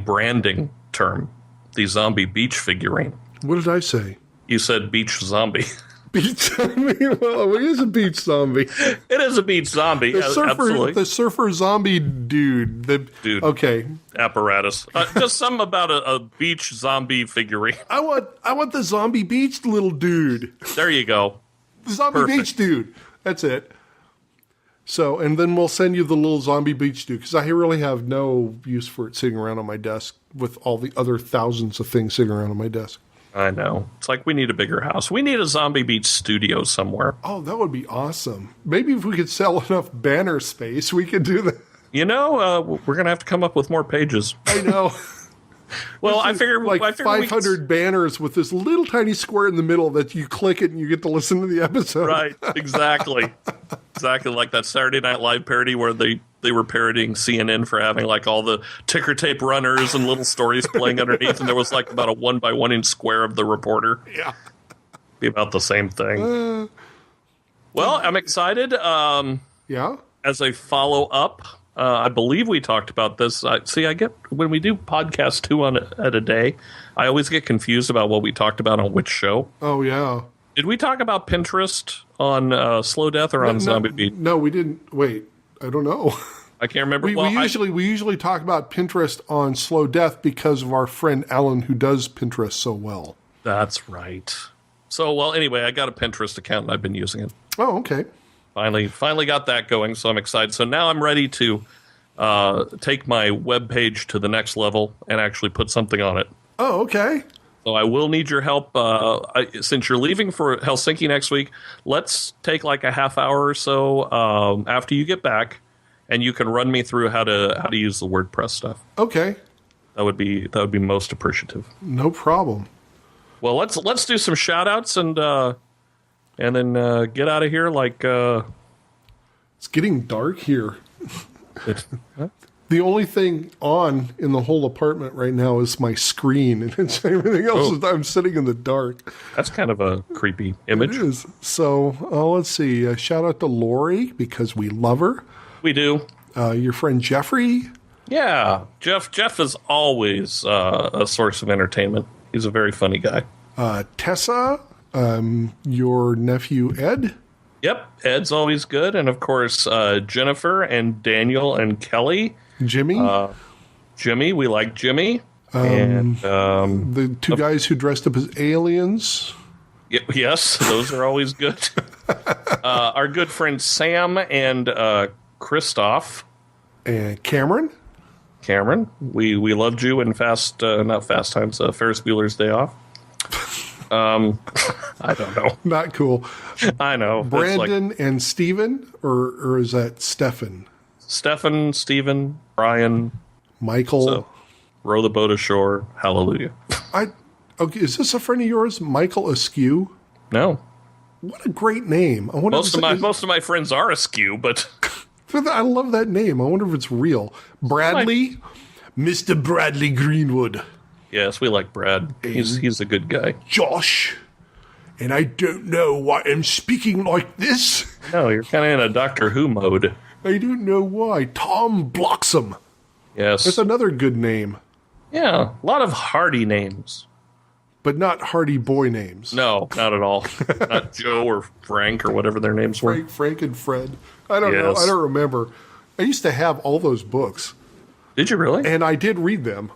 S2: branding term, the zombie beach figurine?
S1: What did I say?
S2: You said beach zombie.
S1: Beach zombie? Well, it is a beach zombie.
S2: It is a beach zombie. Absolutely.
S1: The surfer zombie dude.
S2: Dude.
S1: Okay.
S2: Apparatus. Just something about a beach zombie figurine.
S1: I want the zombie beach little dude.
S2: There you go.
S1: The zombie
S2: Perfect.
S1: beach dude. That's it. So, and then we'll send you the little zombie beach dude because I really have no use for it sitting around on my desk with all the other thousands of things sitting around on my desk.
S2: I know. It's like we need a bigger house. We need a zombie beach studio somewhere.
S1: Oh, that would be awesome. Maybe if we could sell enough banner space, we could do that.
S2: We're going to have to come up with more pages.
S1: I know.
S2: Well, I figured
S1: like
S2: I figured
S1: 500 banners with this little tiny square in the middle that you click it and you get to listen to the episode.
S2: Right, exactly. Exactly like that Saturday Night Live parody where they were parodying CNN for having like all the ticker tape runners and little stories playing underneath, and there was like about a 1 by 1 inch square of the reporter.
S1: Yeah.
S2: Be about the same thing. Well, I'm excited.
S1: Yeah?
S2: As a follow-up, I believe we talked about this. I get when we do podcast 2 at a day, I always get confused about what we talked about on which show.
S1: Oh, yeah.
S2: Did we talk about Pinterest on Slow Death or on Zombie Beach?
S1: No, we didn't. Wait, I don't know.
S2: I can't remember.
S1: We usually talk about Pinterest on Slow Death because of our friend Alan who does Pinterest so well.
S2: That's right. So, well, anyway, I got a Pinterest account and I've been using it.
S1: Oh, okay.
S2: Finally got that going, so I'm excited. So now I'm ready to take my web page to the next level and actually put something on it.
S1: Oh, okay.
S2: So I will need your help. Since you're leaving for Helsinki next week, let's take like a half hour or so after you get back, and you can run me through how to use the WordPress stuff.
S1: Okay.
S2: That would be most appreciative.
S1: No problem.
S2: Well, let's do some shout outs and then get out of here like
S1: It's getting dark here.
S2: Huh?
S1: The only thing on in the whole apartment right now is my screen, and it's everything else is I'm sitting in the dark.
S2: That's kind of a creepy image.
S1: It is. So let's see. Shout out to Lori because we love her.
S2: We do.
S1: Your friend Jeffrey.
S2: Yeah, Jeff is always a source of entertainment. He's a very funny guy.
S1: Tessa. Your nephew Ed.
S2: Yep, Ed's always good, and of course Jennifer and Daniel and Kelly.
S1: Jimmy.
S2: Jimmy, we like Jimmy. And
S1: the two guys who dressed up as aliens.
S2: Yes, those are always good. Our good friends Sam and Christoph.
S1: And Cameron?
S2: Cameron, we loved you in Ferris Bueller's Day Off. I don't know.
S1: Not cool.
S2: I know.
S1: Brandon and Steven? Or is that Stefan?
S2: Stefan, Steven, Brian.
S1: Michael?
S2: So, row the boat ashore. Hallelujah.
S1: Okay, is this a friend of yours, Michael Askew?
S2: No.
S1: What a great name. I wonder
S2: Most of my friends are askew, but
S1: I love that name. I wonder if it's real. Bradley? Mr. Bradley Greenwood.
S2: yes, we like Brad. He's a good guy.
S1: Josh. And I don't know why I'm speaking like this.
S2: No, you're kind of in a Doctor Who mode.
S1: I don't know why. Tom Bloxham.
S2: Yes.
S1: That's another good name.
S2: Yeah, a lot of Hardy names.
S1: But not Hardy Boy names.
S2: No, not at all. Not Joe or Frank or whatever their names were.
S1: Frank and Fred. I don't know.
S2: Yes.
S1: I don't remember. I used to have all those books.
S2: Did you really?
S1: And I did read them.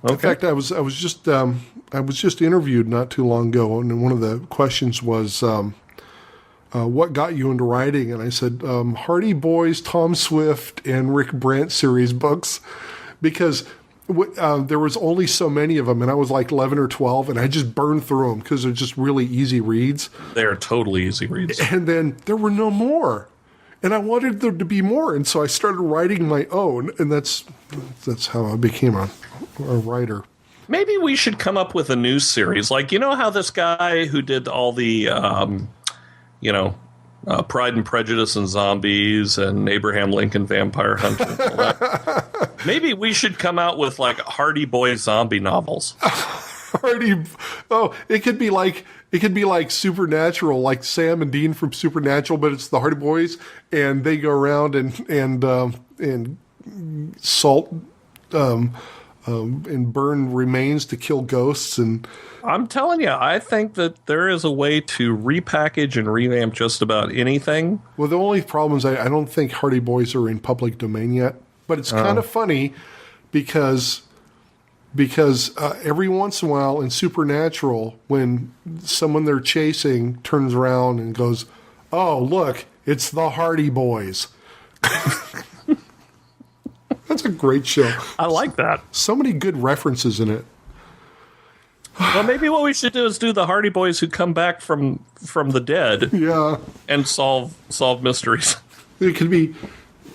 S2: Okay.
S1: In fact, I was just interviewed not too long ago, and one of the questions was, "What got you into writing?" And I said, "Hardy Boys, Tom Swift, and Rick Brant series books," because there was only so many of them, and I was like 11 or 12, and I just burned through them because they're just really easy reads.
S2: They are totally easy reads.
S1: And then there were no more. And I wanted there to be more, and so I started writing my own, and that's how I became a writer.
S2: Maybe we should come up with a new series. Like, you know how this guy who did all the, Pride and Prejudice and Zombies and Abraham Lincoln Vampire Hunter and all that? Maybe we should come out with, like, Hardy Boy zombie novels.
S1: It could be like Supernatural, like Sam and Dean from Supernatural, but it's the Hardy Boys, and they go around and salt and burn remains to kill ghosts. And
S2: I'm telling you, I think that there is a way to repackage and revamp just about anything.
S1: well, the only problem is I don't think Hardy Boys are in public domain yet, but it's kind of funny because every once in a while in Supernatural, when someone they're chasing turns around and goes, "Oh, look, it's the Hardy Boys." That's a great show.
S2: I like that.
S1: So many good references in it.
S2: Well, maybe what we should do is do the Hardy Boys who come back from the dead
S1: Yeah.
S2: and solve mysteries.
S1: It could be,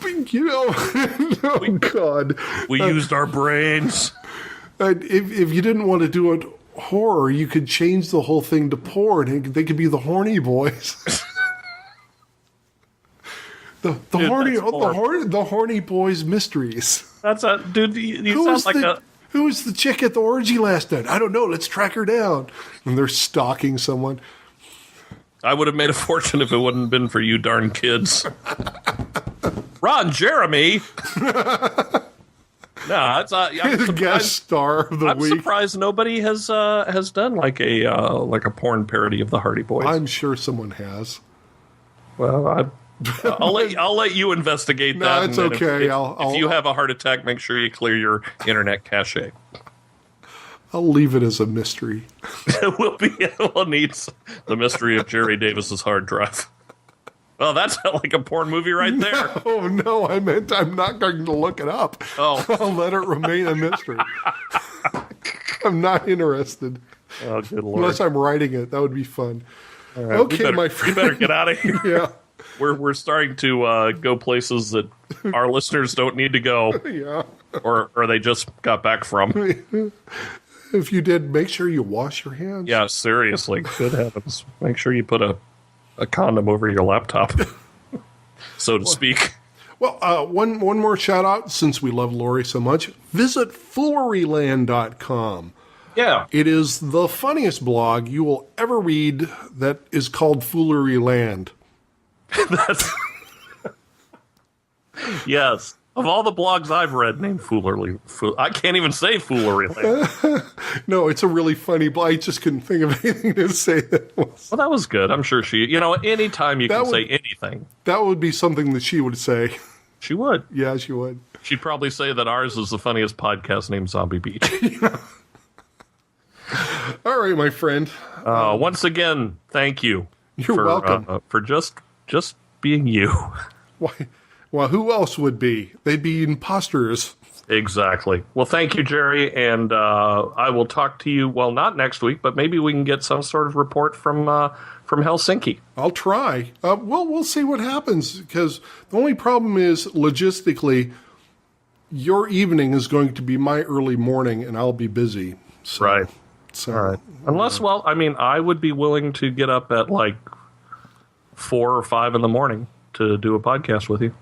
S1: oh, God.
S2: We used our brains.
S1: If you didn't want to do it horror, you could change the whole thing to porn. They could be the Horny Boys. The Horny Boys mysteries.
S2: That's a dude. You sound like
S1: Who was the chick at the orgy last night? I don't know. Let's track her down. And they're stalking someone.
S2: I would have made a fortune if it wouldn't have been for you darn kids. Ron Jeremy. No, it's
S1: The guest star of the
S2: I'm
S1: week.
S2: surprised nobody has done like a porn parody of the Hardy Boys.
S1: I'm sure someone has.
S2: Well, I'll let you investigate that.
S1: No, it's
S2: and then
S1: okay.
S2: If you have a heart attack, make sure you clear your internet cache.
S1: I'll leave it as a mystery.
S2: We'll need the mystery of Jerry Davis's hard drive. Well, that's like a porn movie right there.
S1: Oh no, I meant I'm not going to look it up.
S2: Oh.
S1: I'll let it remain a mystery. I'm not interested.
S2: Oh, good lord!
S1: Unless I'm writing it, that would be fun.
S2: All right,
S1: Okay, my
S2: you
S1: friend.
S2: better get out of here.
S1: Yeah,
S2: We're starting to go places that our listeners don't need to go,
S1: yeah.
S2: or they just got back from.
S1: If you did, make sure you wash your hands.
S2: Yeah, seriously. Good heavens. Make sure you put a condom over your laptop, so to speak.
S1: Well, one more shout out since we love Lori so much. Visit fooleryland.com.
S2: Yeah.
S1: It is the funniest blog you will ever read that is called Foolery Land.
S2: Yes. Of all the blogs I've read named I can't even say Foolery Land.
S1: No, it's a really funny blog. I just couldn't think of anything to say that was.
S2: Well, that was good. I'm sure anytime you can say anything,
S1: That would be something that she would say.
S2: she would.
S1: Yeah, she would. All right, my friend.
S2: Once again, thank you.
S1: You're welcome.
S2: For just being you.
S1: Why? Well, who else would be? They'd be imposters.
S2: Exactly. Well, thank you, Jerry, and I will talk to you. Well, not next week, but maybe we can get some sort of report from Helsinki.
S1: I'll try. We'll see what happens, because the only problem is logistically, your evening is going to be my early morning, and I'll be busy. So,
S2: Right.
S1: So,
S2: All right. Unless, well, I mean, I would be willing to get up at like 4 or 5 in the morning to do a podcast with you.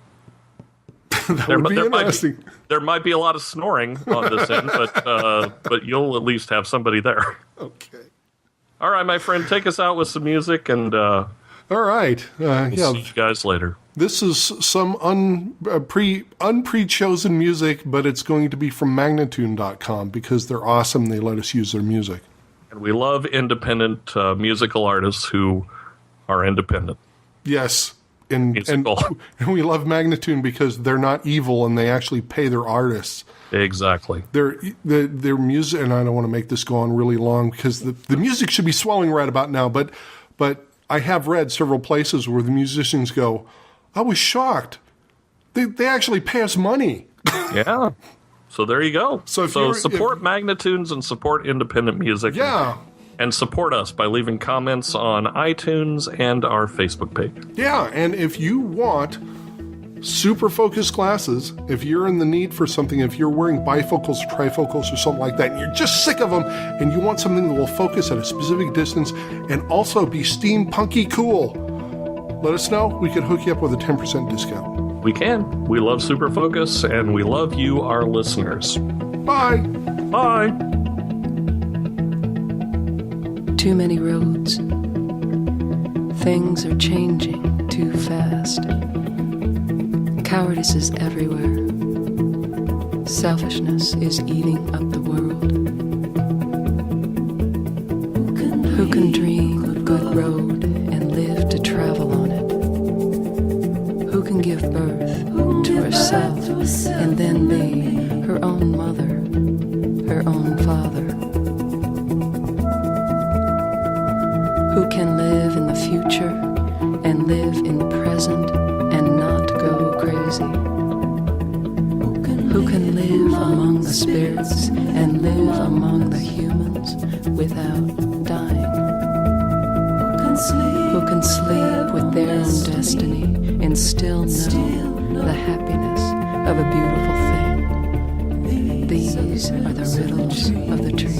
S1: that would be interesting.
S2: There might be a lot of snoring on this end, but you'll at least have somebody there.
S1: Okay.
S2: All right, my friend, take us out with some music, and
S1: All right.
S2: we'll see you guys later.
S1: This is some unpre-chosen music, but it's going to be from Magnatune.com because they're awesome. They let us use their music.
S2: And we love independent musical artists who are independent.
S1: Yes. And
S2: Musical.
S1: we love Magnatune because they're not evil and they actually pay their artists.
S2: Exactly.
S1: Their music, and I don't want to make this go on really long because the music should be swelling right about now, but I have read several places where the musicians go, I was shocked. They actually pay us money.
S2: Yeah. So there you go.
S1: So
S2: support Magnatunes and support independent music.
S1: Yeah.
S2: And support us by leaving comments on iTunes and our Facebook page.
S1: Yeah, and if you want super focused glasses, if you're in the need for something, if you're wearing bifocals, trifocals, or something like that, and you're just sick of them, and you want something that will focus at a specific distance and also be steampunky cool, let us know. We could hook you up with a 10% discount.
S2: We can. We love Super Focus, and we love you, our listeners.
S1: Bye.
S2: Bye.
S4: Too many roads. Things are changing too fast. Cowardice is everywhere. Selfishness is eating up the world. Who can dream a good road and live to travel on it? Who can give birth to herself and then be her own mother, her own father? Who can live in the future and live in the present and not go crazy? Who can live among the spirits and live among the humans without dying? Who can sleep with their own destiny and still know the happiness of a beautiful thing? These are the riddles of the trees.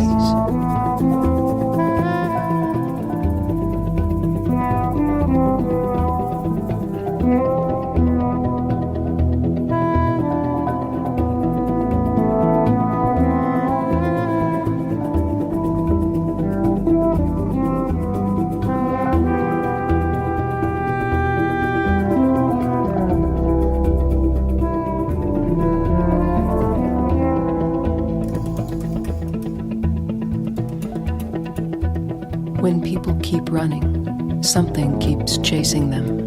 S4: When people keep running, something keeps chasing them.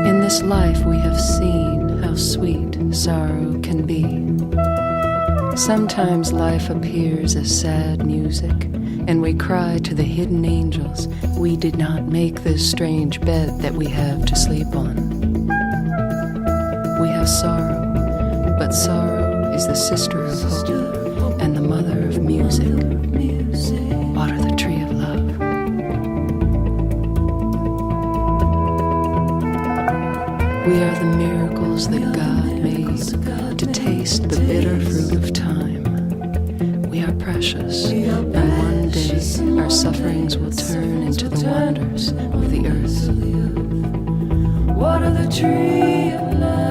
S4: In this life we have seen how sweet sorrow can be. Sometimes life appears as sad music, and we cry to the hidden angels, we did not make this strange bed that we have to sleep on. We have sorrow, but sorrow is the sister of hope and the mother of music. Water the tree of love. We are the miracles that God made to taste the bitter fruit of time. We are precious, and one day our sufferings will turn into the wonders of the earth. Water the tree of love.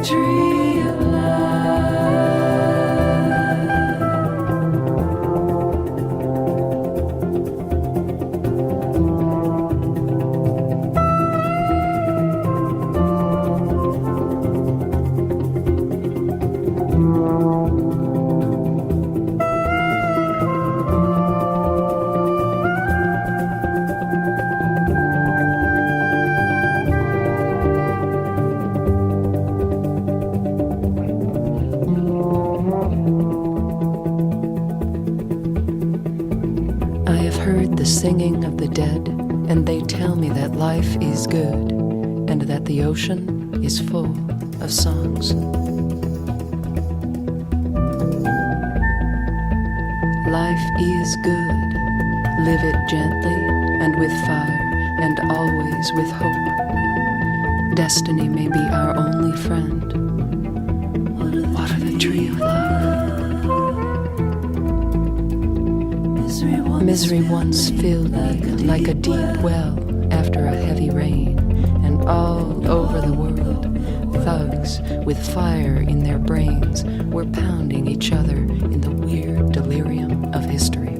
S4: Tree of singing of the dead, and they tell me that life is good, and that the ocean is full of songs. Life is good. Live it gently and with fire, and always with hope. Destiny may be our only friend. Water the tree of love. Misery once filled me like a deep well after a heavy rain, and all over the world, thugs with fire in their brains were pounding each other in the weird delirium of history.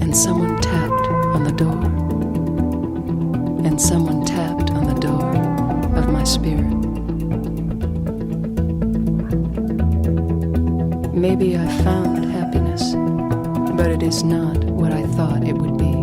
S4: And someone tapped on the door. And someone tapped on the door of my spirit. Maybe I found happiness, but it is not what I thought it would be.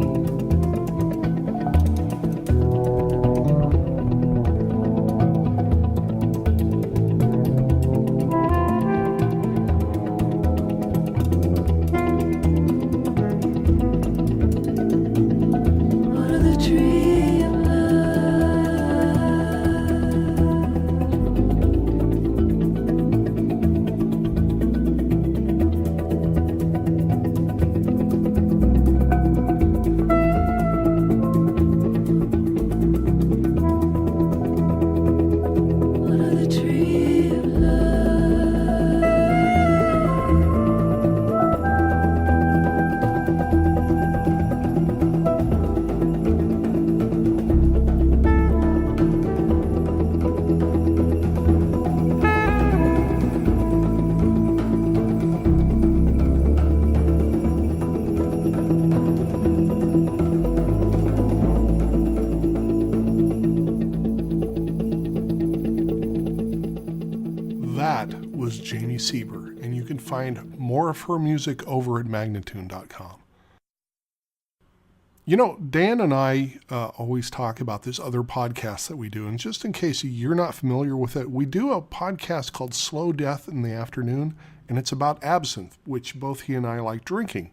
S1: That was Janie Sieber, and you can find more of her music over at Magnatune.com. You know, Dan and I always talk about this other podcast that we do, and just in case you're not familiar with it, we do a podcast called Slow Death in the Afternoon, and it's about absinthe, which both he and I like drinking.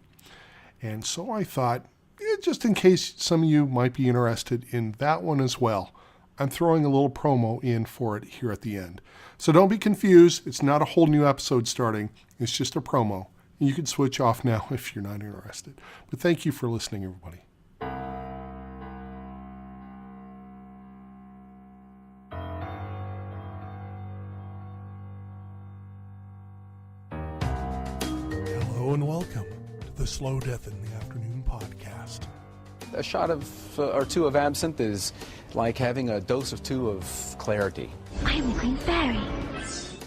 S1: And so I thought, just in case some of you might be interested in that one as well, I'm throwing a little promo in for it here at the end. So don't be confused. It's not a whole new episode starting. It's just a promo. And you can switch off now if you're not interested. But thank you for listening, everybody. Hello and welcome to the Slow Death in the Afternoon podcast.
S5: A shot of or two of absinthe is like having a dose or two of clarity.
S6: I am the Green Fairy.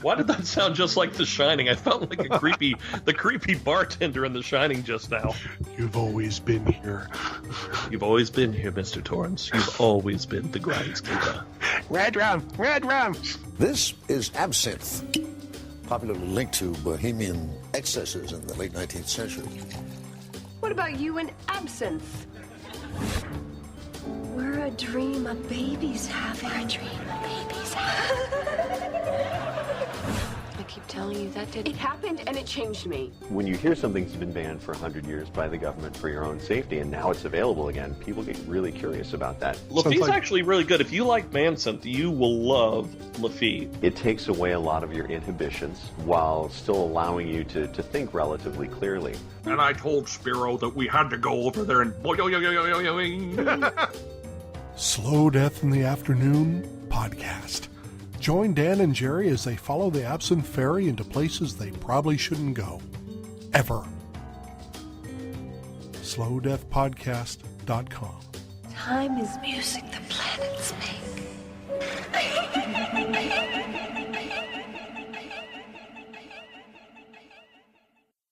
S2: Why did that sound just like The Shining? I felt like the creepy bartender in The Shining just now.
S1: You've always been here.
S2: You've always been here, Mr. Torrance. You've always been the groundskeeper.
S5: Red rum, red rum.
S3: This is absinthe, popularly linked to bohemian excesses in the late 19th century.
S7: What about you and absinthe? We're a dream a baby's having.
S6: We're a dream a baby's having. I keep telling you that
S7: It happened and it changed me.
S8: When you hear something's been banned for 100 years by the government for your own safety and now it's available again, people get really curious about that.
S2: Lafitte's actually really good. If you like Mansynth, you will love Lafitte.
S8: It takes away a lot of your inhibitions while still allowing you to think relatively clearly.
S2: And I told Spiro that we had to go over there and...
S1: Slow Death in the Afternoon podcast. Join Dan and Jerry as they follow the Absinthe Fairy into places they probably shouldn't go. Ever. SlowDeathPodcast.com.
S6: Time is music the planets make.